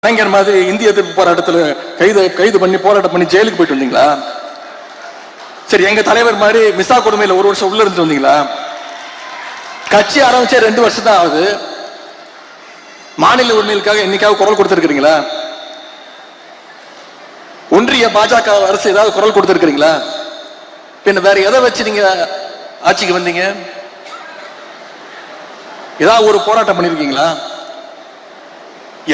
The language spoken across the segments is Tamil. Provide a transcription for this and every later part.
கலைஞர் மாதிரி இந்திய எதிர்ப்பு போராட்டத்தில் கைது பண்ணி போராட்டம் பண்ணி ஜெயிலுக்கு போயிட்டு வந்தீங்களா? சரி, எங்க தலைவர் மாதிரி மிசா கொடுமையில 1 வருஷம் உள்ள இருந்து வந்தீங்களா? கட்சி ஆரம்பிச்சே 2 வருஷம் தான் ஆகுது. மாநில உரிமைகளுக்காக என்னைக்காவது குரல் கொடுத்திருக்கிறீங்களா? ஒன்றிய பாஜக அரசு ஏதாவது குரல் கொடுத்திருக்கிறீங்களா? பின்ன வேற எதை வச்சு நீங்க ஆட்சிக்கு வந்தீங்க? ஏதாவது ஒரு போராட்டம் பண்ணிருக்கீங்களா?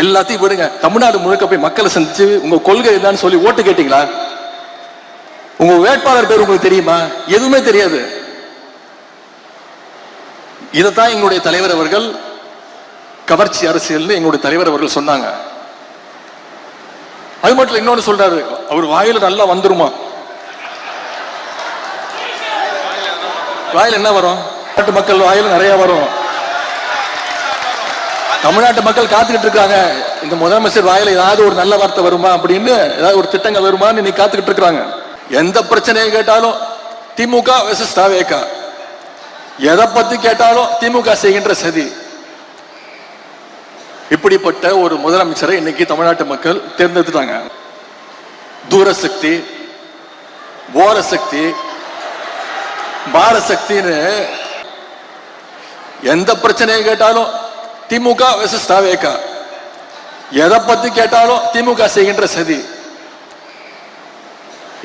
எல்லாத்தையும் விடுங்க. தமிழ்நாடு முழுக்க போய் மக்களை சந்திச்சு உங்க கொள்கை என்னன்னு சொல்லி ஓட்டு கேட்டீங்களா? உங்க வேட்பாளர் பேர் உங்களுக்கு தெரியுமா? எதுவுமே தெரியாது. இதைத்தான் எங்களுடைய தலைவர் அவர்கள் கவர்ச்சி அரசியல் எங்களுடைய தலைவர் அவர்கள் சொன்னாங்க. அது மட்டும் இன்னொன்னு சொல்றாரு, அவர் வாயில நல்லா வந்துருமா? வாயில என்ன வரும்? நாட்டு மக்கள் வாயில நிறைய வரும். தமிழ்நாட்டு மக்கள் காத்துக்கிட்டு இருக்காங்க, இந்த முதலமைச்சர் வாயில ஏதாவது ஒரு நல்ல வார்த்தை வருமா அப்படின்னு, ஏதாவது ஒரு திட்டங்கள் வருமான்னு இன்னைக்கு காத்துக்கிட்டு இருக்காங்க. எந்த பிரச்சனையை கேட்டாலும் திமுக வெர்சஸ் தாவேகா, எதை பத்தி கேட்டாலும் திமுக செய்கின்ற சதி. இப்படிப்பட்ட ஒரு முதலமைச்சரை இன்னைக்கு தமிழ்நாட்டு மக்கள் தேர்ந்தெடுத்துட்டாங்க. தூரசக்தி, ஓரசக்தி, பாரசக்தின்னு எந்த பிரச்சனையை கேட்டாலும் திமுக வெர்சஸ் தாவேகா, எதை பத்தி கேட்டாலும் திமுக செய்கின்ற சதி.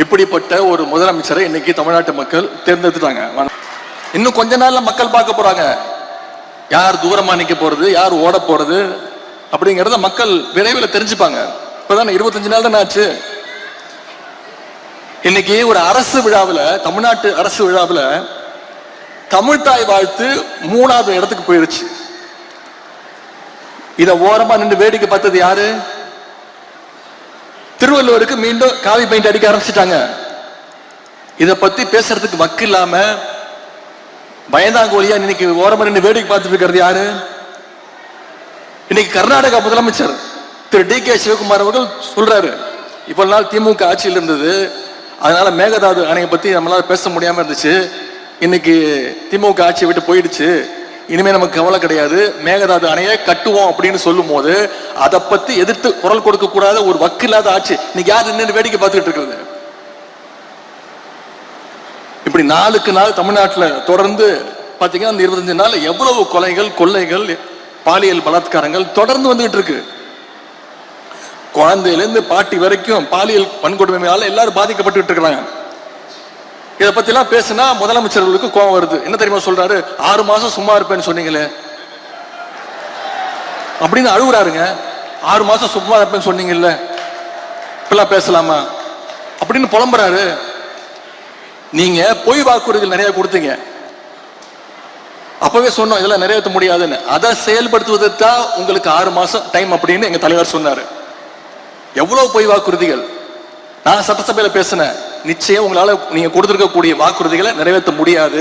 இப்படிப்பட்ட ஒரு முதலமைச்சரை இன்னைக்கு தமிழ்நாட்டு மக்கள் தேர்ந்தெடுத்துட்டாங்க. இன்னும் கொஞ்ச நாள்ல மக்கள் பார்க்க போறாங்க, யார் தூரமா நிக்க போறது, யார் ஓட போறது அப்படிங்கறத மக்கள் விரைவில் தெரிஞ்சுப்பாங்க. இப்பதான் 25 நாள் தானே ஆச்சு. இன்னைக்கு ஒரு அரசு விழாவில், தமிழ்நாட்டு அரசு விழாவில் தமிழ்தாய் வாழ்த்து 3வது இடத்துக்கு போயிருச்சு. இத ஓரமா நின்று வேடிக்கை பார்த்தது யாரு? திருவள்ளுவருக்கு மீண்டும் காவி பெயிண்ட் அடிக்க ஆரம்பிச்சுட்டாங்க. இத பத்தி பேசுறதுக்கு வக்கு இல்லாம பயந்தாங்கோலியா இன்னைக்கு ஓரமா நின்று வேடிக்கை பார்த்துட்டு இருக்கிறது யாரு? இன்னைக்கு கர்நாடகா முதலமைச்சர் திரு டி.கே. சிவகுமார் அவர்கள் சொல்றாரு, இவ்வளவு நாள் திமுக ஆட்சியில் இருந்தது, அதனால மேகதாது அணையை பத்தி நம்மளால பேச முடியாம இருந்துச்சு, இன்னைக்கு திமுக ஆட்சியை விட்டு போயிடுச்சு, இனிமே நமக்கு கவலை கிடையாது, மேகதாது அணையை கட்டுவோம் அப்படின்னு சொல்லும் போது அதை பத்தி எதிர்த்து குரல் கொடுக்க கூடாத ஒரு வக்கு இல்லாத ஆட்சி இன்னைக்கு யார் நின்று வேடிக்கை பார்த்துட்டு இருக்கிறது? இப்படி நாளுக்கு நாள் தமிழ்நாட்டில் தொடர்ந்து பாத்தீங்கன்னா இந்த 25 நாள் எவ்வளவு கொலைகள், கொள்ளைகள், பாலியல் பலாத்காரங்கள் தொடர்ந்து வந்துகிட்டு இருக்கு. குழந்தையிலிருந்து பாட்டி வரைக்கும் பாலியல் வன்கொடுமையால எல்லாரும் பாதிக்கப்பட்டு இருக்கிறாங்க. இதை பத்தி எல்லாம் பேசினா முதலமைச்சர்களுக்கு கோபம் வருது. என்ன தெரியுமா சொல்றாரு? 6 மாசம் சும்மா இருப்பேன்னு சொன்னீங்களே அப்படின்னு அழுகுறாருங்க. 6 மாசம் சும்மா இருப்பேன்னு சொன்னீங்கல்ல, இப்பெல்லாம் பேசலாமா அப்படின்னு புலம்புறாரு. நீங்க பொய் வாக்குறுதிகள் நிறைய கொடுத்தீங்க, அப்பவே சொன்னோம் இதெல்லாம் நிறைவேற்ற முடியாதுன்னு. அதை செயல்படுத்துவதற்கு தான் உங்களுக்கு 6 மாசம் டைம் அப்படின்னு எங்க தலைவர் சொன்னாரு. எவ்வளவு பொய் வாக்குறுதிகள்! நான் சட்டசபையில பேசினேன், நிச்சயம் உங்களால நீங்க கொடுத்திருக்கக்கூடிய வாக்குறுதிகளை நிறைவேற்ற முடியாது.